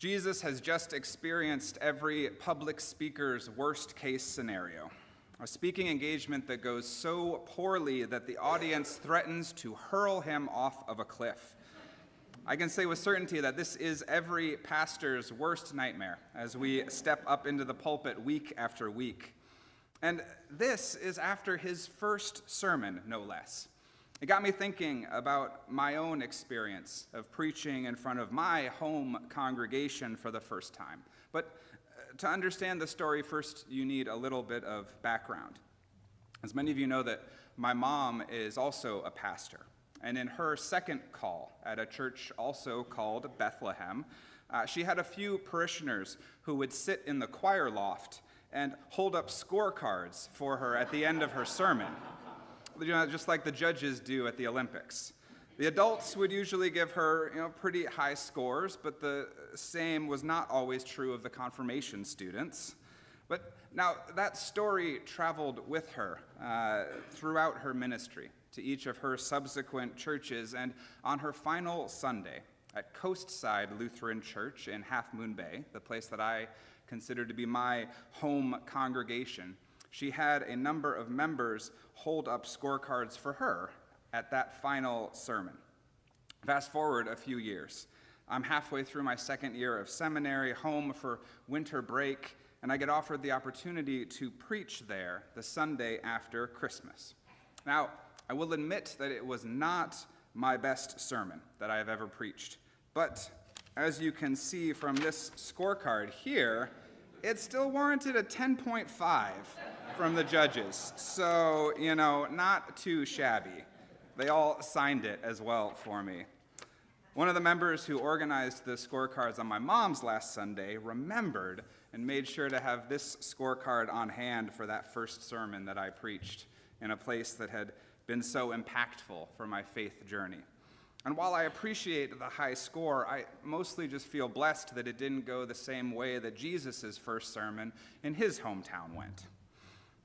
Jesus has just experienced every public speaker's worst-case scenario, a speaking engagement that goes so poorly that the audience threatens to hurl him off of a cliff. I can say with certainty that this is every pastor's worst nightmare as we step up into the pulpit week after week. And this is after his first sermon, no less. It got me thinking about my own experience of preaching in front of my home congregation for the first time. But to understand the story, first you need a little bit of background. As many of you know, that my mom is also a pastor. And in her second call at a church also called Bethlehem, she had a few parishioners who would sit in the choir loft and hold up scorecards for her at the end of her sermon. Just like the judges do at the Olympics. The adults would usually give her, pretty high scores, but the same was not always true of the confirmation students. But now that story traveled with her throughout her ministry to each of her subsequent churches, and on her final Sunday at Coastside Lutheran Church in Half Moon Bay, the place that I consider to be my home congregation, she had a number of members hold up scorecards for her at that final sermon. Fast forward a few years. I'm halfway through my second year of seminary, home for winter break, and I get offered the opportunity to preach there the Sunday after Christmas. Now, I will admit that it was not my best sermon that I have ever preached, but as you can see from this scorecard here, it still warranted a 10.5 from the judges. So, not too shabby. They all signed it as well for me. One of the members who organized the scorecards on my mom's last Sunday remembered and made sure to have this scorecard on hand for that first sermon that I preached in a place that had been so impactful for my faith journey. And while I appreciate the high score, I mostly just feel blessed that it didn't go the same way that Jesus' first sermon in his hometown went.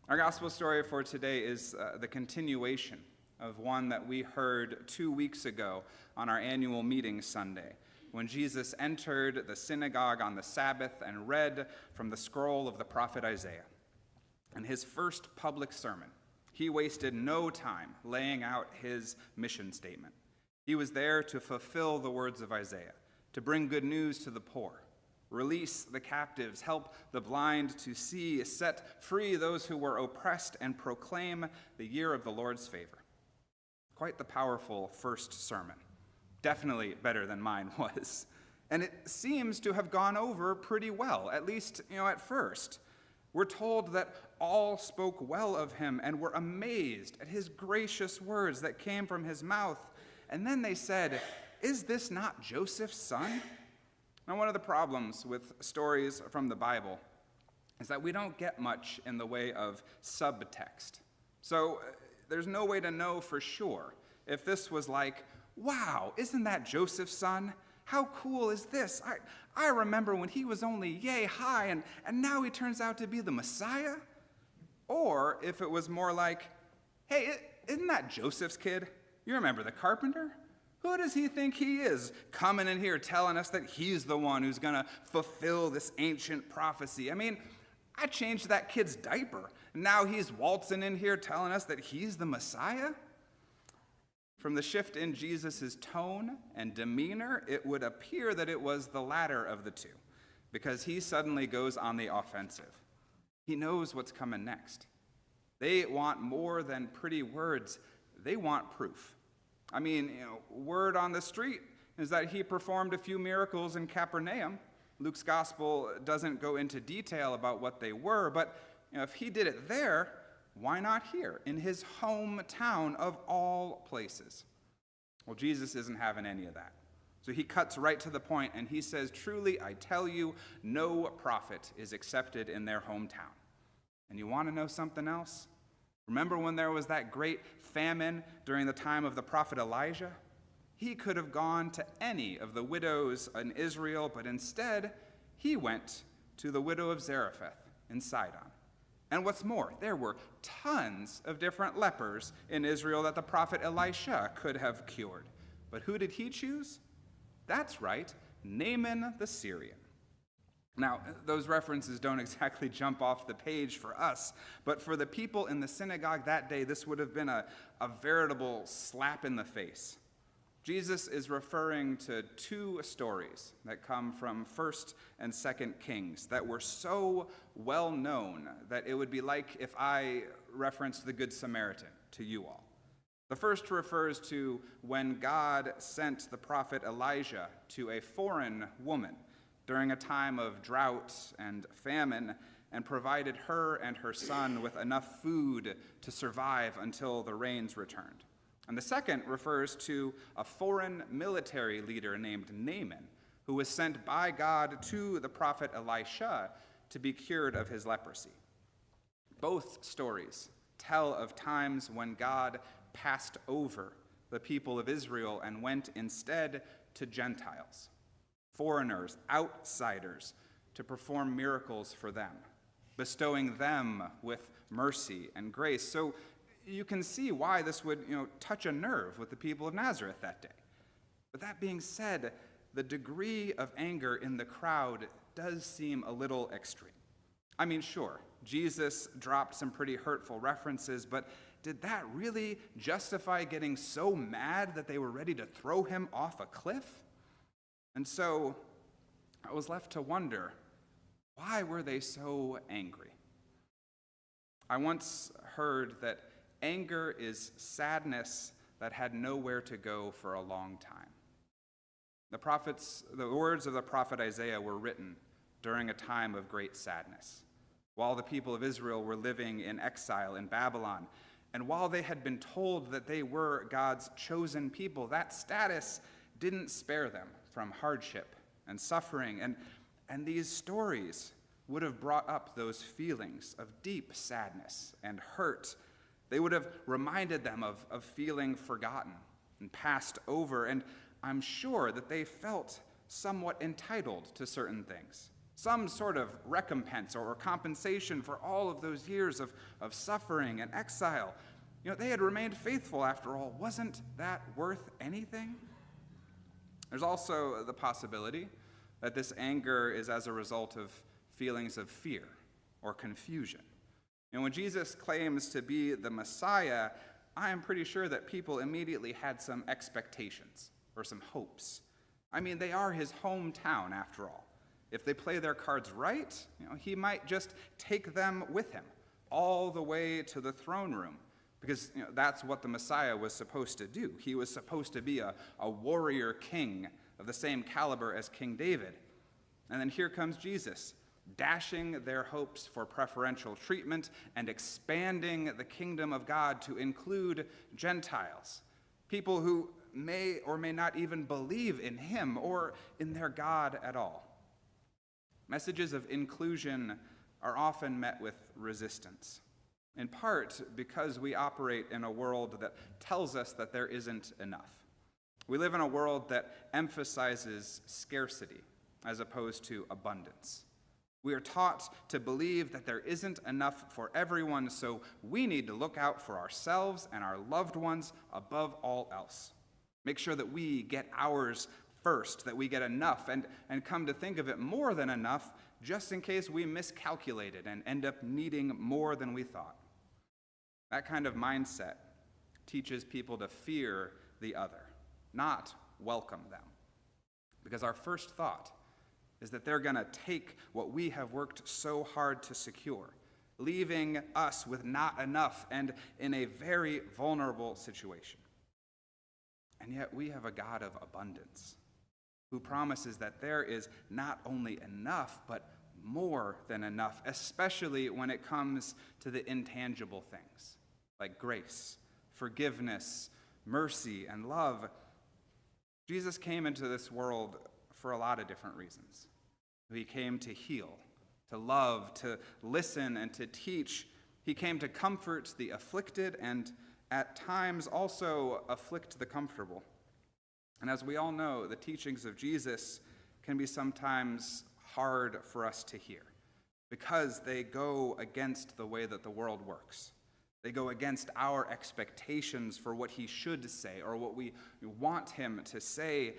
Our gospel story for today is the continuation of one that we heard 2 weeks ago on our annual meeting Sunday, when Jesus entered the synagogue on the Sabbath and read from the scroll of the prophet Isaiah. In his first public sermon, he wasted no time laying out his mission statement. He was there to fulfill the words of Isaiah, to bring good news to the poor, release the captives, help the blind to see, set free those who were oppressed, and proclaim the year of the Lord's favor. Quite the powerful first sermon. Definitely better than mine was. And it seems to have gone over pretty well, at least, at first. We're told that all spoke well of him and were amazed at his gracious words that came from his mouth. And then they said, "Is this not Joseph's son?" Now, one of the problems with stories from the Bible is that we don't get much in the way of subtext. So there's no way to know for sure if this was like, "Wow, isn't that Joseph's son? How cool is this? I remember when he was only yay high, and now he turns out to be the Messiah." Or if it was more like, "Hey, isn't that Joseph's kid? You remember the carpenter? Who does he think he is, coming in here telling us that he's the one who's going to fulfill this ancient prophecy? I mean, I changed that kid's diaper, and now he's waltzing in here telling us that he's the Messiah?" From the shift in Jesus' tone and demeanor, it would appear that it was the latter of the two, because he suddenly goes on the offensive. He knows what's coming next. They want more than pretty words. They want proof. I mean, word on the street is that he performed a few miracles in Capernaum. Luke's gospel doesn't go into detail about what they were, but if he did it there, why not here, in his hometown of all places? Well, Jesus isn't having any of that. So he cuts right to the point, and he says, "Truly, I tell you, no prophet is accepted in their hometown." And you want to know something else? Remember when there was that great famine during the time of the prophet Elijah? He could have gone to any of the widows in Israel, but instead, he went to the widow of Zarephath in Sidon. And what's more, there were tons of different lepers in Israel that the prophet Elisha could have cured. But who did he choose? That's right, Naaman the Syrian. Now, those references don't exactly jump off the page for us, but for the people in the synagogue that day, this would have been a veritable slap in the face. Jesus is referring to two stories that come from 1st and 2nd Kings that were so well known that it would be like if I referenced the Good Samaritan to you all. The first refers to when God sent the prophet Elijah to a foreign woman during a time of drought and famine, and provided her and her son with enough food to survive until the rains returned. And the second refers to a foreign military leader named Naaman, who was sent by God to the prophet Elisha to be cured of his leprosy. Both stories tell of times when God passed over the people of Israel and went instead to Gentiles, foreigners, outsiders, to perform miracles for them, bestowing them with mercy and grace. So you can see why this would, touch a nerve with the people of Nazareth that day. But that being said, the degree of anger in the crowd does seem a little extreme. I mean, sure, Jesus dropped some pretty hurtful references, but did that really justify getting so mad that they were ready to throw him off a cliff? And so I was left to wonder, why were they so angry? I once heard that anger is sadness that had nowhere to go for a long time. The words of the prophet Isaiah were written during a time of great sadness, while the people of Israel were living in exile in Babylon, and while they had been told that they were God's chosen people, that status didn't spare them from hardship and suffering, and these stories would have brought up those feelings of deep sadness and hurt. They would have reminded them of feeling forgotten and passed over, and I'm sure that they felt somewhat entitled to certain things, some sort of recompense or compensation for all of those years of suffering and exile. They had remained faithful after all. Wasn't that worth anything? There's also the possibility that this anger is as a result of feelings of fear or confusion. And when Jesus claims to be the Messiah, I am pretty sure that people immediately had some expectations or some hopes. I mean, they are his hometown after all. If they play their cards right, he might just take them with him all the way to the throne room, because that's what the Messiah was supposed to do. He was supposed to be a warrior king of the same caliber as King David. And then here comes Jesus, dashing their hopes for preferential treatment and expanding the kingdom of God to include Gentiles, people who may or may not even believe in him or in their God at all. Messages of inclusion are often met with resistance, in part because we operate in a world that tells us that there isn't enough. We live in a world that emphasizes scarcity as opposed to abundance. We are taught to believe that there isn't enough for everyone, so we need to look out for ourselves and our loved ones above all else. Make sure that we get ours first, that we get enough, and come to think of it, more than enough, just in case we miscalculated and end up needing more than we thought. That kind of mindset teaches people to fear the other, not welcome them. Because our first thought is that they're going to take what we have worked so hard to secure, leaving us with not enough and in a very vulnerable situation. And yet we have a God of abundance who promises that there is not only enough, but more than enough, especially when it comes to the intangible things like grace, forgiveness, mercy, and love. Jesus came into this world for a lot of different reasons. He came to heal, to love, to listen, and to teach. He came to comfort the afflicted and at times also afflict the comfortable. And as we all know, the teachings of Jesus can be sometimes hard for us to hear because they go against the way that the world works. They go against our expectations for what he should say or what we want him to say.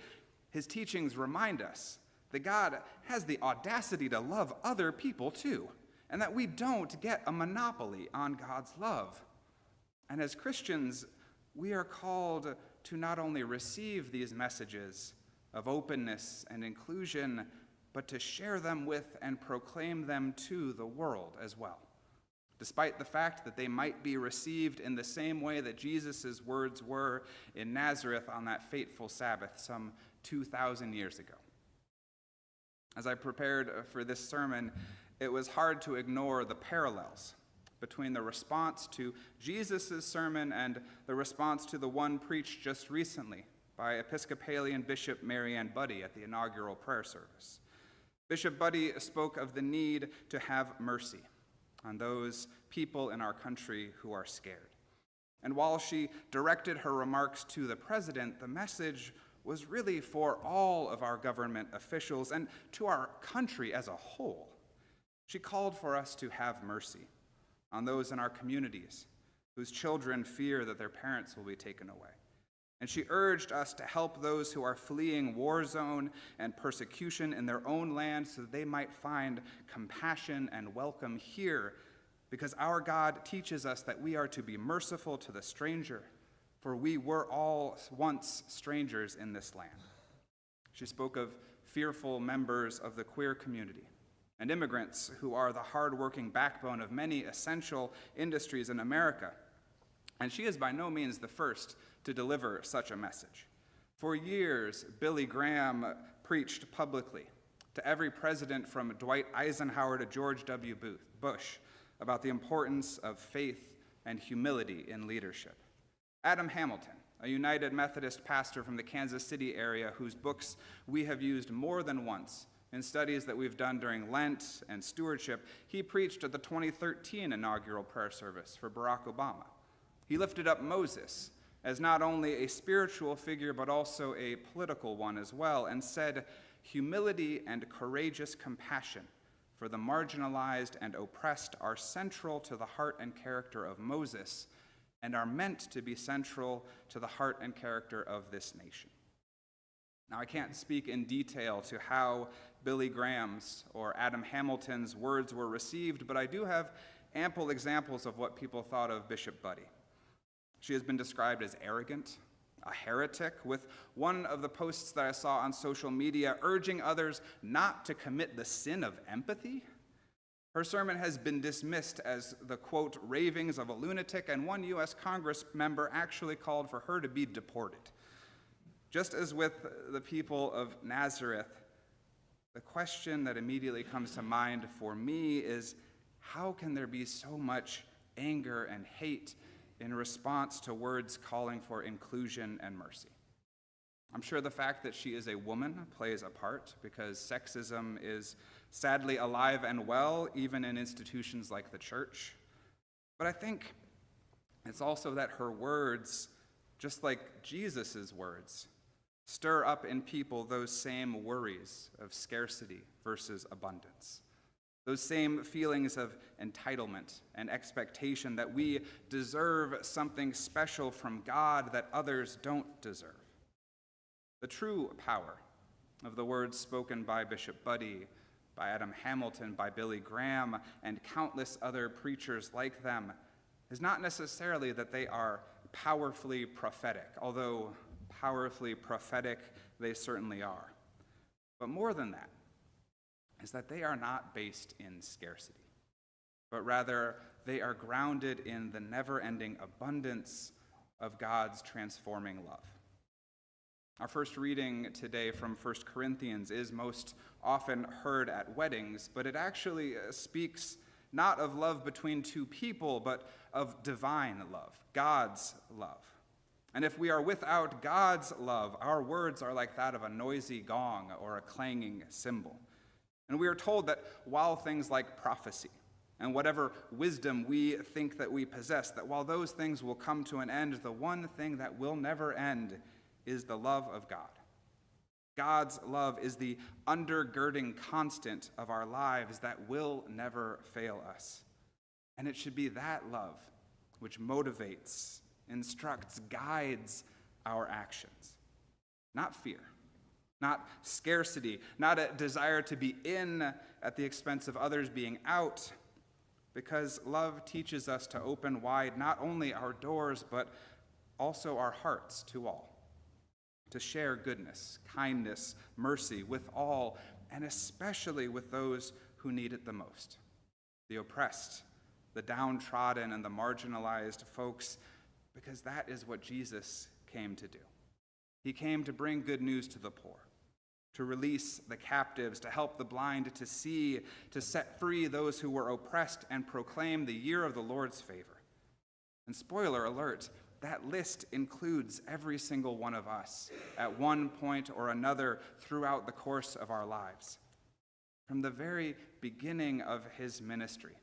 His teachings remind us that God has the audacity to love other people too, and that we don't get a monopoly on God's love. And as Christians, we are called to not only receive these messages of openness and inclusion, but to share them with and proclaim them to the world as well, despite the fact that they might be received in the same way that Jesus' words were in Nazareth on that fateful Sabbath some 2,000 years ago. As I prepared for this sermon, it was hard to ignore the parallels between the response to Jesus' sermon and the response to the one preached just recently by Episcopalian Bishop Mariann Budde at the inaugural prayer service. Bishop Budde spoke of the need to have mercy on those people in our country who are scared. And while she directed her remarks to the president, the message was really for all of our government officials and to our country as a whole. She called for us to have mercy on those in our communities whose children fear that their parents will be taken away. And she urged us to help those who are fleeing war zone and persecution in their own land so that they might find compassion and welcome here, because our God teaches us that we are to be merciful to the stranger, for we were all once strangers in this land. She spoke of fearful members of the queer community and immigrants who are the hard-working backbone of many essential industries in America. And she is by no means the first to deliver such a message. For years, Billy Graham preached publicly to every president from Dwight Eisenhower to George W. Bush about the importance of faith and humility in leadership. Adam Hamilton, a United Methodist pastor from the Kansas City area whose books we have used more than once in studies that we've done during Lent and stewardship, he preached at the 2013 inaugural prayer service for Barack Obama. He lifted up Moses as not only a spiritual figure, but also a political one as well, and said, "Humility and courageous compassion for the marginalized and oppressed are central to the heart and character of Moses, and are meant to be central to the heart and character of this nation." Now, I can't speak in detail to how Billy Graham's or Adam Hamilton's words were received, but I do have ample examples of what people thought of Bishop Budde. She has been described as arrogant, a heretic, with one of the posts that I saw on social media urging others not to commit the sin of empathy. Her sermon has been dismissed as the, quote, ravings of a lunatic, and one U.S. Congress member actually called for her to be deported. Just as with the people of Nazareth, the question that immediately comes to mind for me is, how can there be so much anger and hate in response to words calling for inclusion and mercy? I'm sure the fact that she is a woman plays a part, because sexism is sadly alive and well, even in institutions like the church. But I think it's also that her words, just like Jesus' words, stir up in people those same worries of scarcity versus abundance. Those same feelings of entitlement and expectation that we deserve something special from God that others don't deserve. The true power of the words spoken by Bishop Budde, by Adam Hamilton, by Billy Graham, and countless other preachers like them is not necessarily that they are powerfully prophetic, although powerfully prophetic they certainly are. But more than that is that they are not based in scarcity, but rather they are grounded in the never-ending abundance of God's transforming love. Our first reading today from 1 Corinthians is most often heard at weddings, but it actually speaks not of love between two people, but of divine love, God's love. And if we are without God's love, our words are like that of a noisy gong or a clanging cymbal. And we are told that while things like prophecy and whatever wisdom we think that we possess, that while those things will come to an end, the one thing that will never end is the love of God. God's love is the undergirding constant of our lives that will never fail us. And it should be that love which motivates, instructs, guides our actions, not fear, not scarcity, not a desire to be in at the expense of others being out, because love teaches us to open wide not only our doors, but also our hearts to all, to share goodness, kindness, mercy with all, and especially with those who need it the most, the oppressed, the downtrodden, and the marginalized folks, because that is what Jesus came to do. He came to bring good news to the poor, to release the captives, to help the blind to see, to set free those who were oppressed, and proclaim the year of the Lord's favor. And spoiler alert, that list includes every single one of us at one point or another throughout the course of our lives. From the very beginning of his ministry,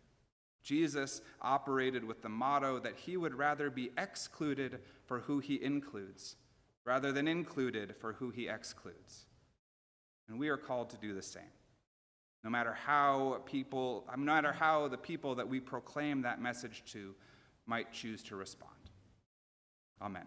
Jesus operated with the motto that he would rather be excluded for who he includes, rather than included for who he excludes. And we are called to do the same. No matter how the people that we proclaim that message to might choose to respond. Amen.